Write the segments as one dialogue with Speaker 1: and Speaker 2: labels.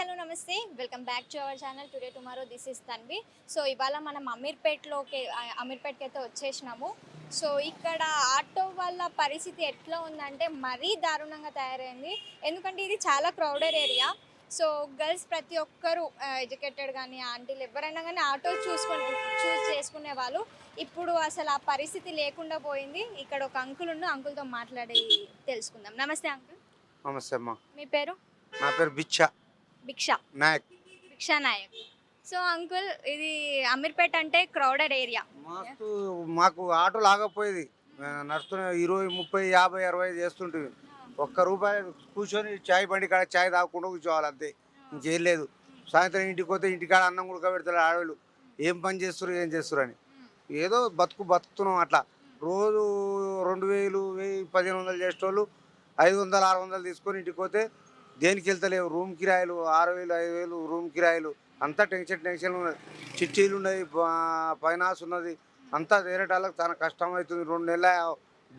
Speaker 1: Hello నమస్తే welcome back to our channel today tomorrow this is Tanvi. So ఇవాళ మనం అమీర్పేట్కి అయితే వచ్చేసినాము. సో ఇక్కడ ఆటో వాళ్ళ పరిస్థితి ఎట్లా ఉందంటే మరీ దారుణంగా తయారైంది. ఎందుకంటే ఇది చాలా క్రౌడెడ్ ఏరియా. సో గర్ల్స్ ప్రతి ఒక్కరు ఎడ్యుకేటెడ్ కానీ ఆంటీలు ఎవరైనా కానీ ఆటో చూస్ చేసుకునే వాళ్ళు. ఇప్పుడు అసలు ఆ పరిస్థితి లేకుండా పోయింది. ఇక్కడ ఒక అంకుల్తో మాట్లాడి తెలుసుకుందాం. నమస్తే అంకుల్.
Speaker 2: నమస్తే అమ్మా.
Speaker 1: మీ పేరు?
Speaker 2: నా పేరు
Speaker 1: భిక్ష
Speaker 2: నాయక్.
Speaker 1: భిక్షా నాయక్. సో అంకుల్, ఇది అమీర్పేట అంటే క్రౌడెడ్ ఏరియా.
Speaker 2: మస్తు మాకు ఆటో లాగపోయేది. నడుస్తున్న 20, 30, 50, 60 చేస్తుంటుంది. ₹1 కూర్చొని చాయ్ బండి కాడ చాయ్ తాగకుండా కూర్చోవాలి అంతే, ఇంకేం లేదు. సాయంత్రం ఇంటికి పోతే ఇంటికాడ అన్నం ఉడకబెడతారు ఆడవాళ్ళు. ఏం పని చేస్తారు ఏం చేస్తారు అని ఏదో బతుకుతున్నాం అట్లా. రోజు 2000, 1500 చేసేటోళ్ళు 500, 600 తీసుకొని ఇంటికి పోతే దేనికి వెళ్తలేవు. రూమ్ కిరాయిలు 6000, 5000 రూమ్ కిరాయిలు. అంతా టెన్షన్ ఉన్నది. చిట్టీలు ఉన్నాయి, ఫైనాన్స్ ఉన్నది. అంతా వేరేటాళ్ళకి చాలా కష్టం అవుతుంది. 2 నెలల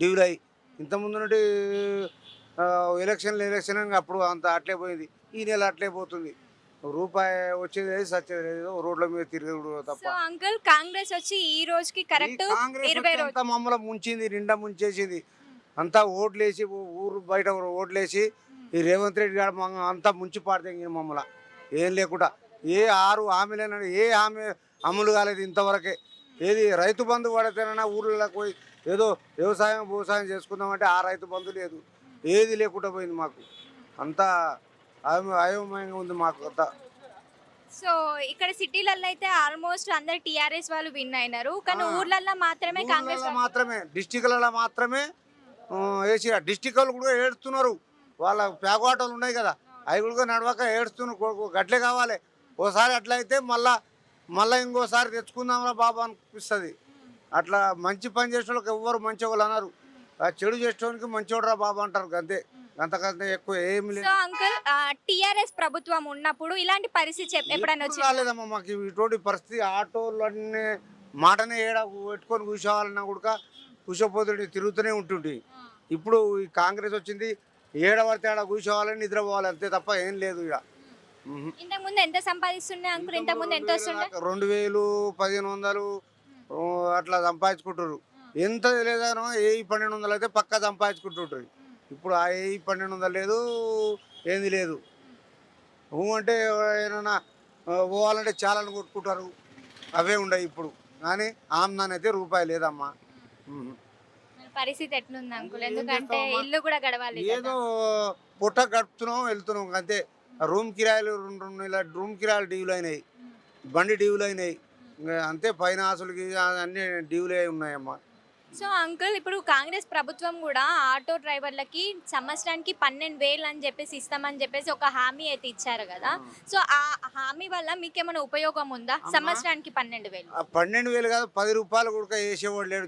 Speaker 2: డ్యూలు అయ్యి ఇంతకుముందు నుండి ఎలక్షన్ అప్పుడు అంత అట్లే పోయింది. ఈ నెల అట్లే పోతుంది. రూపాయి వచ్చేది లేదు, సచ్చేది లేదు. రోడ్ల మీద తిరుగుడు తప్ప.
Speaker 1: సో అంకుల్, కాంగ్రెస్ వచ్చి ఈ రోజుకి కరెక్ట్ 20
Speaker 2: అంతా మమ్మల్ని ముంచింది, నిండా ముంచేసింది. అంతా ఓట్లేసి ఊరు బయట ఓట్లేసి ఈ రేవంత్ రెడ్డి గారు అంతా ముంచి పాడితే మమ్మల్ని ఏం లేకుండా ఏ 6 హామీలైనా ఏ హామీ అమలు కాలేదు ఇంతవరకే. ఏది రైతు బంధు పడితేనైనా ఊర్లోకి పోయి ఏదో వ్యవసాయం చేసుకుందామంటే ఆ రైతు బంధు లేదు, ఏది లేకుండా పోయింది. మాకు అంతా అయోమయంగా ఉంది మాకు అంతా.
Speaker 1: సో ఇక్కడ సిటీలలో అయితే ఆల్మోస్ట్ అందరు టీఆర్ఎస్ వాళ్ళు విన్ అయినారు, కానీ ఊర్లలో మాత్రమే కాంగ్రెస్
Speaker 2: డిస్టిక్లలో మాత్రమే వేసి డిస్టిక్ వాళ్ళు కూడా ఏడుస్తున్నారు. వాళ్ళ పేగోటలు ఉన్నాయి కదా, అవి కూడా నడవక ఏడుస్తున్నారు. గట్లే కావాలి. ఓసారి అట్లా అయితే మళ్ళీ ఇంకోసారి తెచ్చుకుందాంరా బాబు అనిపిస్తుంది. అట్లా మంచి పని చేసే వాళ్ళకి ఎవ్వరు మంచి వాళ్ళు అన్నారు, చెడు చేసేవానికి మంచివాడు రా బాబు అంటారు. అంతే, అంతకంటే ఎక్కువ ఏమి లేదు.
Speaker 1: అంకుల్, టీఆర్ఎస్ ప్రభుత్వం ఉన్నప్పుడు ఇలాంటి పరిస్థితి ఎప్పుడైనా
Speaker 2: రాలేదమ్మా మాకు ఇటువంటి పరిస్థితి. ఆటోలు అన్నీ మాటనే ఏడ పెట్టుకొని కూర్చోవాలన్నా కూడా కూర్చోపోతుంటే తిరుగుతూనే ఉంటుండే. ఇప్పుడు ఈ కాంగ్రెస్ వచ్చింది, ఏడవడితే ఆడ కూర్చోవాలని నిద్రపోవాలి అంతే తప్ప ఏం లేదు. ఇక
Speaker 1: ఇంతకుముందు ఎంత సంపాదిస్తుండే అంకుల్? ఇంతకుముందు ఎంత వస్తుండే?
Speaker 2: 2000, 1500 అట్లా సంపాదించుకుంటారు. ఎంత లేదనో 1200 అయితే పక్కా సంపాదించుకుంటుంటారు. ఇప్పుడు ఆ 1200 లేదు, ఏంది లేదు. అంటే ఏమైనా పోవాలంటే చాలా కొట్టుకుంటారు, అవే ఉండవు ఇప్పుడు. కానీ ఆమ్దాన్ అయితే రూపాయి లేదమ్మా.
Speaker 1: పరిస్థితి ఎట్లుంది అంకుల్? ఎందుకంటే ఇల్లు కూడా గడవాలి,
Speaker 2: ఏదో పుట్ట గడుపుతున్నాం వెళ్తున్నాం అంతే. రూమ్ కిరాయిలు 2 నెలల రూమ్ కిరాయిలు డ్యూలు అయినాయి, బండి డ్యూలు అయినాయి, అంతే. ఫైనాన్సులకి అన్నీ డ్యూలే ఉన్నాయమ్మా.
Speaker 1: సో అంకుల్, ఇప్పుడు కాంగ్రెస్ ప్రభుత్వం కూడా ఆటో డ్రైవర్లకి సంవత్సరానికి 12,000 అని చెప్పేసి ఇస్తామని చెప్పేసి ఒక హామీ అయితే ఇచ్చారు కదా. సో ఆ హామీ వల్ల మీకేమైనా ఉపయోగం ఉందా? సంవత్సరానికి 12,000.
Speaker 2: 12,000 కాదు, ₹10 కూడా వేసేవాడు లేడు.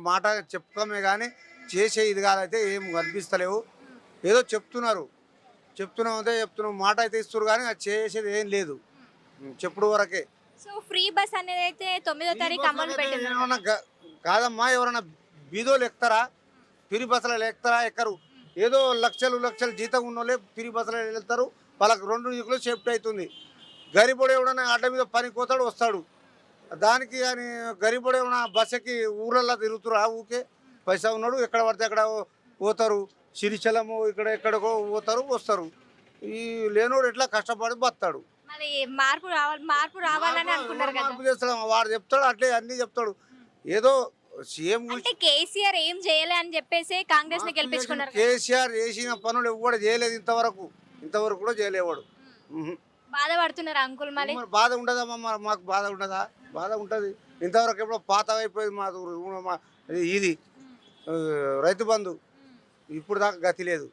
Speaker 2: మాట చెప్పుకమే కానీ చేసే ఇది కాదైతే ఏం కనిపిస్తలేవు. ఏదో చెప్తున్నాం మాట అయితే ఇస్తారు కానీ అది చేసేది ఏం లేదు, చెప్పుడు వరకే.
Speaker 1: సో ఫ్రీ బస్ అనేది అయితే 9వ తారీఖు అమలు పెట్టింది
Speaker 2: కాదమ్మా. ఎవరైనా బీదోళ్ళు ఎక్కుతారా? ఫ్రీ బస్సులలో ఎక్కుతారా? ఎక్కరు. ఏదో లక్షలు జీతం ఉన్న వాళ్ళే ఫ్రీ బస్సులో వెళ్తారు. వాళ్ళకి 2 వీకులు సేఫ్టీ అవుతుంది. గరీబుడు ఎవడన్నా అడ్డ మీద పనికి పోతాడు వస్తాడు. దానికి కానీ గరీబుడు ఏమైనా బస్సుకి ఊళ్ళల్లో తిరుగుతారు. ఆ ఊకే పైసా ఉన్నాడు ఎక్కడ పడితే అక్కడ పోతారు. సిరిచలము ఇక్కడ ఎక్కడికో పోతారు వస్తారు. ఈ లేనోడు ఎట్లా కష్టపడి బతాడు.
Speaker 1: మార్పు రావాలని అనుకున్నారు కదా.
Speaker 2: మార్పు చేస్తాడు వాడు, చెప్తాడు అట్లే అన్నీ చెప్తాడు. ఏదో సీఎం
Speaker 1: కేసీఆర్ ఏం చేయలే అని చెప్పేసి కాంగ్రెస్ ని గెలిపించుకున్నారు.
Speaker 2: కేసీఆర్ చేసిన పనులు ఎవరు చేయలేదు ఇంతవరకు కూడా చేయలేవాడు.
Speaker 1: బాధపడుతున్నారు అంకుల్. మళ్ళీ
Speaker 2: బాధ ఉండదమ్మా, మాకు బాధ ఉండదా? బాధ ఉంటుంది. ఇంతవరకు ఎప్పుడో పాత అయిపోయింది మా ఇది రైతు బంధు. ఇప్పుడు దాకా గతి లేదు.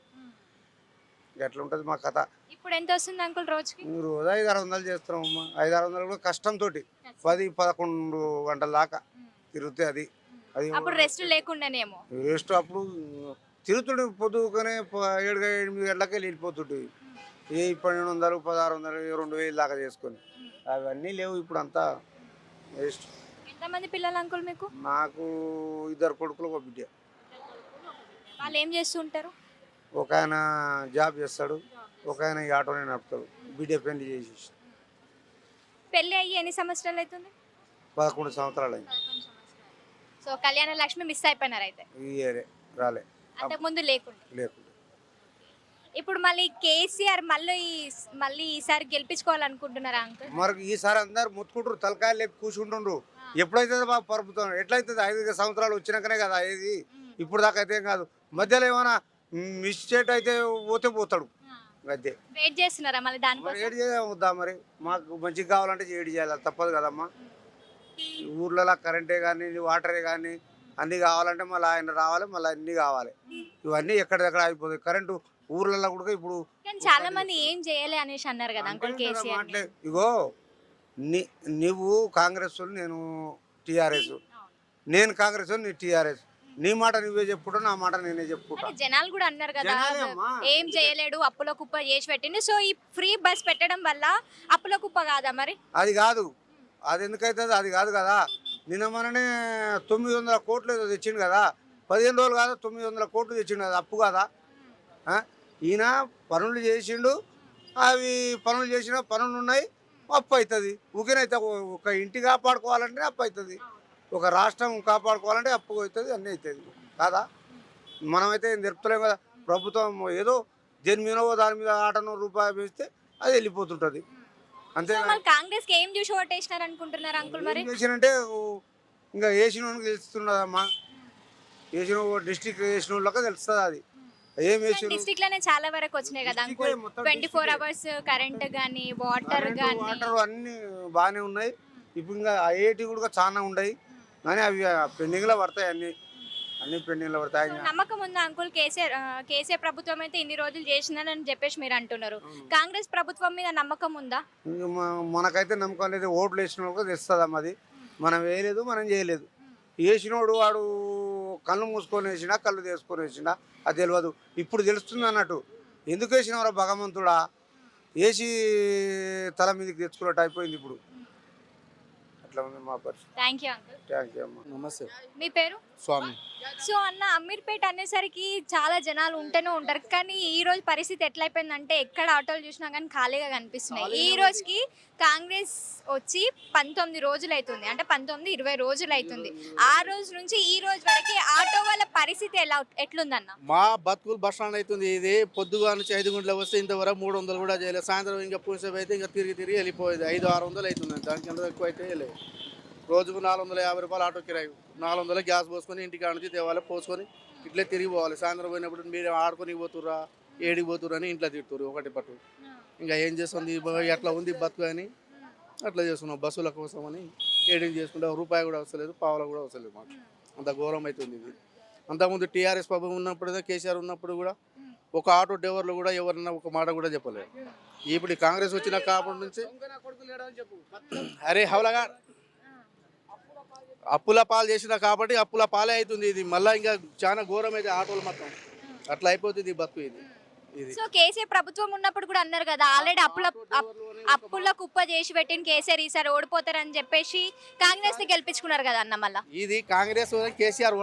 Speaker 2: ఎట్లా ఉంటుంది మా కథ.
Speaker 1: ఇప్పుడు ఎంత వస్తుంది అంకుల్ రోజుకి?
Speaker 2: రోజు 500-600 చేస్తున్నామమ్మా. 500-600 కూడా కష్టంతో 10-11 గంటల దాకా తిరుగుతే అది
Speaker 1: అప్పుడు రెస్ట్ లేకుండానేమో.
Speaker 2: రెస్ట్ అప్పుడు తిరుగుతుండే. పొద్దుగానే 7-8 గంటలకే వెళ్ళిపోతుంటే ఏ 1200, 1600, 2000 దాకా చేసుకొని అవన్నీ లేవు ఇప్పుడు. అంతా వేస్ట్.
Speaker 1: ఎంతమంది పిల్లలు అంకుల్ మీకు?
Speaker 2: నాకు 2 కొడుకులు, 1 బిడ్డ.
Speaker 1: వాళ్ళు ఏం చేస్తుంటారు?
Speaker 2: ఒక ఆయన జాబ్ చేస్తాడు, ఒక ఆయన ఈ ఆటోనే నడుపుతాడు. బిడ్డ పెళ్లి చేసి
Speaker 1: పెళ్ళి అయ్యి ఎన్ని సంవత్సరాలు అవుతుంది?
Speaker 2: 11 సంవత్సరాలు అయింది.
Speaker 1: సో కళ్యాణ లక్ష్మి మిస్ అయిపోయినారు అయితే,
Speaker 2: ఈ ఇయరే రాలే
Speaker 1: అంతకుముందు లేకుండా.
Speaker 2: లేకుండా.
Speaker 1: ఇప్పుడు మళ్ళీ కేసీఆర్ మళ్ళీ ఈసారి గెలిపించుకోవాలనుకుంటున్నారా అంకుల్?
Speaker 2: మరి ఈసారి అందరు ముత్తుకుంటారు, తలకాయలు లేపి కూర్చుంటుండ్రు. ఎప్పుడైతే బాగా ప్రభుత్వం ఎట్లయితుంది? 5 సంవత్సరాలు వచ్చినాకనే కదా అయ్యేది. ఇప్పుడు దాకా అయితే ఏం కాదు. మధ్యలో ఏమైనా మిస్టేక్ అయితే పోతాడు అదే.
Speaker 1: వెయిట్ చేస్తున్నారా మళ్ళీ
Speaker 2: మరి
Speaker 1: దానికోసం?
Speaker 2: ఏడు చేద్దా మరి? మాకు మంచిగా కావాలంటే ఏడు చేయాలి, అది తప్పదు కదమ్మా. ఊర్లలో కరెంటే కానీ వాటరే కానీ అన్నీ కావాలంటే మళ్ళీ ఆయన రావాలి, మళ్ళీ అన్నీ కావాలి. ఇవన్నీ ఎక్కడిదెక్కడ అయిపోతాయి. కరెంటు ఊర్లలో కూడా ఇప్పుడు
Speaker 1: కానీ చాలా మంది ఏం చేయలే అనేసి అన్నారు కదా అంకుల్ కేసీఆర్.
Speaker 2: మాటలే. ఇగో నువ్వు కాంగ్రెస్ వాళ్ళు, నేను టీఆర్ఎస్. నేను కాంగ్రెస్ నీ టీఆర్ఎస్. నీ మాట నువ్వే చెప్పుకుంటా, నా మాట నేనే చెప్పుకుంటా.
Speaker 1: కానీ జనాలు కూడా అన్నారు కదా
Speaker 2: జనాలే అమ్మా.
Speaker 1: ఏం చేయలేడు, అప్పుల కుప్ప చేసి పెట్టింది. సో ఈ ఫ్రీ బస్ పెట్టడం వల్ల అప్పుల కుప్ప కాదా మరి?
Speaker 2: అది కాదు. అది ఎందుకైతుంది? అది కాదు కదా. నిన్న మననే 900 కోట్లు ఏదో తెచ్చిండు కదా. 15 రోజులు కాదు, 900 కోట్లు తెచ్చిండు కదా. అప్పు కదా. ఈయన పనులు చేసిండు, అవి పనులు చేసిన పనులు ఉన్నాయి, అప్పు అవుతుంది. ఊకేనైతే ఒక ఇంటి కాపాడుకోవాలంటే అప్పు అవుతుంది, ఒక రాష్ట్రం కాపాడుకోవాలంటే అప్పు అవుతుంది, అన్నీ అవుతుంది కాదా. మనమైతే ఏం తెరుపుతలేం కదా. ప్రభుత్వం ఏదో దేని మీదో దాని మీద ఆటనో రూపాయి వేస్తే అది వెళ్ళిపోతుంటుంది అంతే.
Speaker 1: కాంగ్రెస్ కి ఏం చూసి ఓటేసినారు అనుకుంటున్నారు అంకుల్ మరి?
Speaker 2: చేసినంటే ఇంకా వేసిన వాళ్ళకి తెలుస్తున్నదమ్మా. వేసిన డిస్ట్రిక్ట్ వేసిన వాళ్ళకి తెలుస్తుంది. అది ఏం వేసిన
Speaker 1: డిస్ట్రిక్ట్ లోనే చాలా వరకు వచ్చినాయి కదా అంకుల్. 24 hours కరెంట్ గానీ వాటర్ గానీ
Speaker 2: వాటర్ అన్ని బాగానే ఉన్నాయి. ఇప్పుడు ఇంకా ఐఐటి కూడా చాలా ఉన్నాయి, కానీ అవి పెండింగ్ లో పడతాయి. అన్ని పెండింగ్ లో పడతాయి.
Speaker 1: నమ్మకం ఉందా అంకుల్? కేసీఆర్ ప్రభుత్వం అయితే ఇన్ని రోజులు చేసిందని చెప్పేసి మీరు అంటున్నారు. కాంగ్రెస్ ప్రభుత్వం మీద నమ్మకం ఉందా?
Speaker 2: మనకైతే నమ్మకం లేదు. ఓట్లు వేసిన వాళ్ళకి తెస్తుందమ్మా. అది మనం వేయలేదు, మనం చేయలేదు. వేసినోడు వాడు కళ్ళు మూసుకొని వేసినా, కళ్ళు తీసుకొని వేసినా అది తెలియదు. ఇప్పుడు తెలుస్తుంది అన్నట్టు. ఎందుకు వేసినవరా భగవంతుడా? వేసి తల మీదకి తెచ్చుకున్నట్టు అయిపోయింది ఇప్పుడు. అట్లా ఉంది మా పరిస్థితి.
Speaker 1: Thank you uncle.
Speaker 2: Thank you అమ్మా.
Speaker 3: నమస్తే.
Speaker 1: మీ పేరు?
Speaker 3: స్వామి.
Speaker 1: సో అన్న, అమీర్పేట అనేసరికి చాలా జనాలు ఉంటూనే ఉంటారు, కానీ ఈ రోజు పరిస్థితి ఎట్లయిపోయిందంటే ఎక్కడ ఆటోలు చూసినా కానీ ఖాళీగా కనిపిస్తున్నాయి. ఈ రోజుకి కాంగ్రెస్ వచ్చి 19 రోజులు అవుతుంది, అంటే 19-20 రోజులు అవుతుంది. ఆ రోజు నుంచి ఈ రోజు వరకు ఆటో వాళ్ళ పరిస్థితి ఎట్లుందన్న?
Speaker 3: మా బతుకులు బస్ స్టాండ్ అవుతుంది. ఇది పొద్దుగా నుంచి 5 గంటలకు వస్తే ఇంతవరకు 300 కూడా చేయలేదు. సాయంత్రం ఇంకా పూసేపు అయితే ఇంకా తిరిగి వెళ్ళిపోయేది. 500-600 అవుతుంది. దానికి ఎంత ఎక్కువ అయితే లేదు. రోజుకు 450 రూపాయలు ఆటో కిరాయి, 400 గ్యాస్ పోసుకొని ఇంటికి నుంచి తేవాలి, పోసుకొని ఇట్లే తిరిగి పోవాలి. సాయంత్రం పోయినప్పుడు మీరు ఆడుకొని పోతుర్రా, ఏడికి పోతుర్రా అని ఇంట్లో తిడుతురు ఒకటి పట్టు. ఇంకా ఏం చేస్తుంది, ఎట్లా ఉంది బతుకు అని అట్లా చేస్తున్నాం. బస్సుల కోసం అని ఏడింగ్ చేసుకుంటే రూపాయి కూడా వస్తలేదు, పావుల కూడా వస్తలేదు. మాకు అంత ఘోరం అవుతుంది ఇది. అంతకుముందు టీఆర్ఎస్ ప్రభుత్వం ఉన్నప్పుడు, కేసీఆర్ ఉన్నప్పుడు కూడా ఒక ఆటో డ్రైవర్లు కూడా ఎవరన్నా ఒక మాట కూడా చెప్పలేదు. ఇప్పుడు కాంగ్రెస్ వచ్చిన కాపటి నుంచి అరే హౌలగా అప్పుల పాలు చేసిన కాబట్టి అప్పుల పాలే అవుతుంది. ఇది మళ్ళీ ఇంకా చాలా ఘోరం అయితే ఆటోలు మొత్తం అట్లా అయిపోతుంది బతుకు ఇది.
Speaker 1: సో కేసీఆర్ ప్రభుత్వం ఉన్నప్పుడు కూడా అన్నారు కదా, ఆల్రెడీ అప్పుల కుప్ప చేసి పెట్టిన కేసీఆర్ ఈసారి ఓడిపోతారని చెప్పేసి కాంగ్రెస్ ని గెలిపించుకున్నారు కదా అన్న. మళ్ళీ
Speaker 3: ఇది కాంగ్రెస్ కేసీఆర్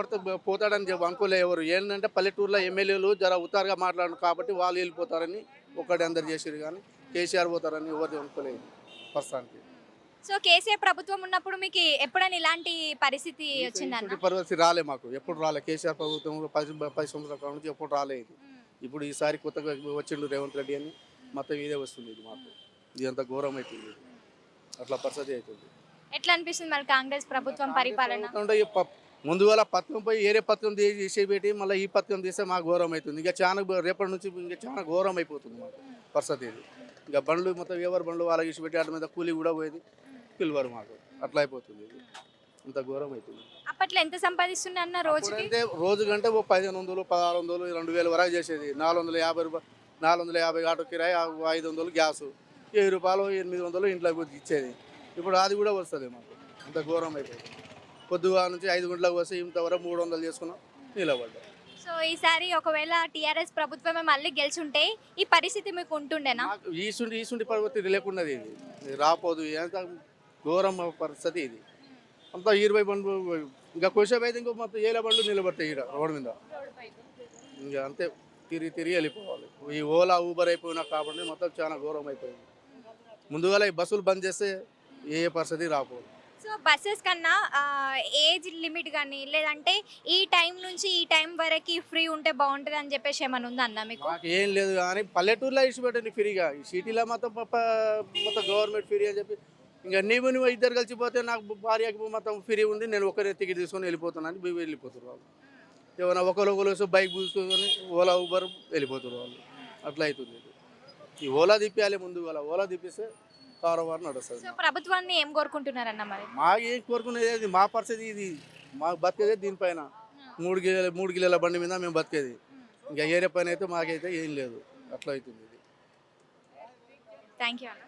Speaker 3: పోతాడని అనుకోలే ఎవరు. ఏంటంటే పల్లెటూరులో ఎమ్మెల్యేలు జర ఉత్తారుగా మాట్లాడరు కాబట్టి వాళ్ళు వెళ్ళిపోతారని ఒకటి అందరు చేసారు, కానీ కేసీఆర్ పోతారని ఎవరు అనుకోలేదు ప్రస్తుతానికి.
Speaker 1: సో కేసీఆర్ ప్రభుత్వం ఉన్నప్పుడు మీకు ఎప్పుడైనా ఇలాంటి పరిస్థితి వచ్చిందన్న?
Speaker 3: పరిస్థితి రాలే మాకు, ఎప్పుడు రాలే. కేసీఆర్ ప్రభుత్వం 10 సంవత్సరాల నుంచి ఎప్పుడు రాలేదు. ఇప్పుడు ఈసారి కొత్తగా వచ్చిండు రేవంత్ రెడ్డి అని మొత్తం ఇదే వస్తుంది. ఇది మాకు ఇదంతా ఘోరం అవుతుంది. అట్లా పరిస్థితి అవుతుంది.
Speaker 1: ఎట్లా అనిపిస్తుంది మరి కాంగ్రెస్ ప్రభుత్వం పరిపాలన?
Speaker 3: ముందుగా పథకం పోయి ఏరే పథకం తీసి పెట్టి మళ్ళీ ఈ పథకం తీస్తే మాకు ఘోరం అవుతుంది. ఇంకా చాలా రేపటి నుంచి ఇంకా చాలా ఘోరం అయిపోతుంది మాకు పరిస్థితి ఇది. ఇంకా బండ్లు మొత్తం ఎవరు బండ్లు వాళ్ళకి ఇచ్చి పెట్టి వాటి మీద కూలీ కూడా పోయేది, పిలువరు మాకు. అట్లా అయిపోతుంది ఇది. అంత ఘోరం అవుతుంది.
Speaker 1: అప్పట్లో ఎంత సంపాదిస్తున్నా అన్న రోజుకి?
Speaker 3: అంటే రోజు కంటే 1500, 1600, 2000 వరకు చేసేది. 450 రూపాయలు, 450 ఆటో కిరాయి, 500 గ్యాసు, 1000 రూపాయలు, 800 ఇంట్లోకి ఇచ్చేది. ఇప్పుడు అది కూడా వస్తుంది మాకు. అంత ఘోరం అయిపోయింది. పొద్దుగా నుంచి 5 గంటలకు వస్తే ఇంతవరకు 300 చేసుకున్నాం, నిలబడ్డా.
Speaker 1: సో ఈసారి ఒకవేళ టీఆర్ఎస్ ప్రభుత్వమే మళ్ళీ గెలిచుంటే ఈ పరిస్థితి మీకు ఉంటుండేనా?
Speaker 3: ఈసుంటి పరిస్థితి లేకున్నది. ఇది రాపోదు. ఎంత ఘోరం పరిస్థితి ఇది. అంతా 20 బండ్లు ఇంకా కొద్దిసేపు అయితే ఇంకో మొత్తం 7 బండ్లు నిలబడతాయి ఇక్కడ రోడ్డు మీద. ఇంకా అంతే తిరిగి తిరిగి వెళ్ళిపోవాలి. ఈ ఓలా ఊబర్ అయిపోయినా కాబట్టి మొత్తం చాలా ఘోరం అయిపోయింది. ముందుగా ఈ బస్సులు బంద్ చేస్తే ఏ పరిస్థితి రాకూడదు.
Speaker 1: సో బస్సెస్ కన్నా ఏజ్ లిమిట్ కానీ లేదంటే ఈ టైం నుంచి ఈ టైం వరకు ఫ్రీ ఉంటే బాగుంటుంది అని చెప్పేసి ఏమైనా ఉందా అన్న మీకు?
Speaker 3: మాకు ఏం లేదు కానీ పల్లెటూరులో ఇచ్చి పెట్టండి ఫ్రీగా. ఈ సిటీలో మొత్తం మొత్తం గవర్నమెంట్ ఫ్రీ అని చెప్పి ఇంకా నువ్వు ఇద్దరు కలిసిపోతే నాకు భార్యకి మొత్తం ఫ్రీ ఉంది, నేను ఒకరే టికెట్ తీసుకొని వెళ్ళిపోతున్నాను అని వెళ్ళిపోతారు వాళ్ళు. ఏమైనా ఒకరు బైక్ చూసుకొని ఓలా ఊబర్ వెళ్ళిపోతారు వాళ్ళు. అట్లా అవుతుంది. ఈ ఓలా తిప్పియాలి ముందు. ఓలా తిప్పిస్తే కారోబార్ నడుస్తుంది.
Speaker 1: సో ప్రభుత్వాన్ని ఏం కోరుకుంటున్నారన్న మరి?
Speaker 3: మాకు ఏం కోరుకునేది మా పరిస్థితి ఇది. మాకు బతికేది దీనిపైన. 3 కిలోల బండి మీద మేము బతికేది. ఇంకా ఏరే పైన అయితే మాకైతే ఏం లేదు. అట్లా అవుతుంది ఇది.
Speaker 1: థ్యాంక్ యూ అన్న.